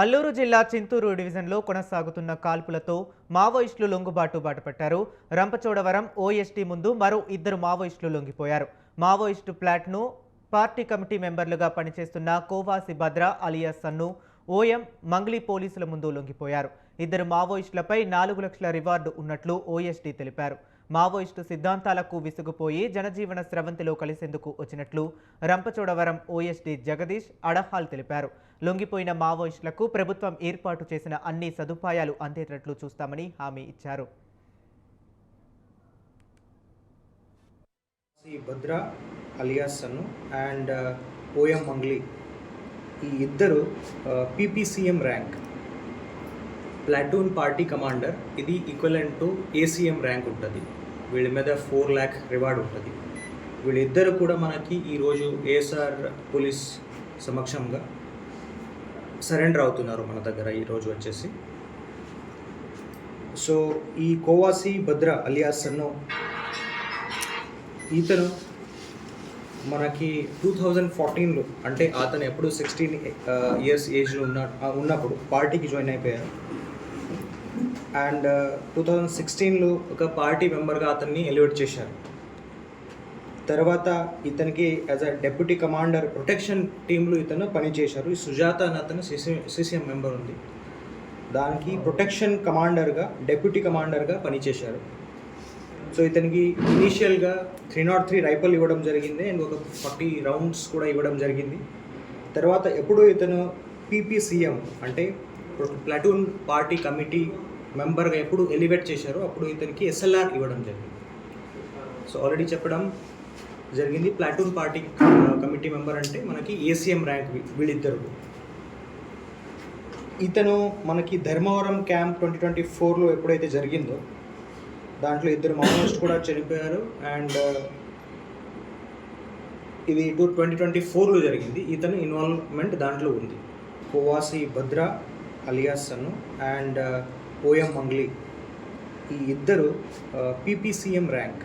అల్లూరు జిల్లా చింతూరు డివిజన్లో కొనసాగుతున్న కాల్పులతో మావోయిస్టులు లొంగుబాటు బాటపట్టారు. రంపచోడవరం ఓఎస్టీ ముందు మరో ఇద్దరు మావోయిస్టులు లొంగిపోయారు. మావోయిస్టు ప్లాట్ను పార్టీ కమిటీ మెంబర్లుగా పనిచేస్తున్న కోవాసి భద్ర అలియాస్ సన్ను, ఓఎం మంగ్లీ పోలీసుల ముందు లొంగిపోయారు. ఇద్దరు మావోయిస్టులపై 4 లక్షల రివార్డు ఉన్నట్లు ఓఎస్టీ తెలిపారు. మావోయిస్టు సిద్ధాంతాలకు విసుగుపోయి జనజీవన స్రవంతిలో కలిసేందుకు వచ్చినట్లు రంపచోడవరం ఓఎస్డీ జగదీష్ అడహాల్ తెలిపారు. లొంగిపోయిన మావోయిస్టులకు ప్రభుత్వం ఏర్పాటు చేసిన అన్ని సదుపాయాలు అందేటట్లు చూస్తామని హామీ ఇచ్చారు. Bhadra alias Sannu and OM Mangli ఈ ఇద్దరు PPCM rank platoon party commander. ఇది ఈక్వలెంట్ టు ఏసీఎం ర్యాంక్ ఉంటుంది. వీళ్ళ మీద 4 lakh రివార్డ్ ఉంటుంది. వీళ్ళిద్దరు కూడా మనకి ఈరోజు ఏఎస్ఆర్ పోలీస్ సమక్షంగా సరెండర్ అవుతున్నారు మన దగ్గర ఈరోజు వచ్చేసి. సో ఈ కోవాసి భద్ర అలియాస్ సన్ను ఇతను మనకి 2014లో అంటే అతను ఎప్పుడు 16 years ఏజ్లో ఉన్నప్పుడు పార్టీకి జాయిన్ అయిపోయారు. అండ్ 2016లో ఒక పార్టీ మెంబర్గా అతన్ని ఎలివేట్ చేశారు. తర్వాత ఇతనికి as a deputy commander protection టీంలో ఇతను పనిచేశారు. ఈ సుజాత అని అతను సిసిఎం మెంబర్ ఉంది, దానికి ప్రొటెక్షన్ కమాండర్గా డెప్యూటీ కమాండర్గా పనిచేశారు. సో ఇతనికి ఇనీషియల్గా 303 రైఫల్ ఇవ్వడం జరిగింది అండ్ ఒక 40 rounds కూడా ఇవ్వడం జరిగింది. తర్వాత ఎప్పుడు ఇతను పీపీసీఎం అంటే ప్లాటూన్ పార్టీ కమిటీ మెంబర్గా ఎప్పుడు ఎలివేట్ చేశారో అప్పుడు ఇతనికి ఎస్ఎల్ఆర్ ఇవ్వడం జరిగింది. సో ఆల్రెడీ చెప్పడం జరిగింది, ప్లాటూన్ పార్టీ కమిటీ మెంబర్ అంటే మనకి ఏసీఎం ర్యాంక్ వీళ్ళిద్దరు. ఇతను మనకి ధర్మవరం క్యాంప్ 2024లో ఎప్పుడైతే జరిగిందో దాంట్లో 2 మావోయిస్ట్ కూడా చనిపోయారు. అండ్ ఇది 2024లో జరిగింది. ఇతను ఇన్వాల్వ్మెంట్ దాంట్లో ఉంది. Kovasi Bhadra alias Sannu and OM Mangli ఈ ఇద్దరు పీపీసీఎం ర్యాంక్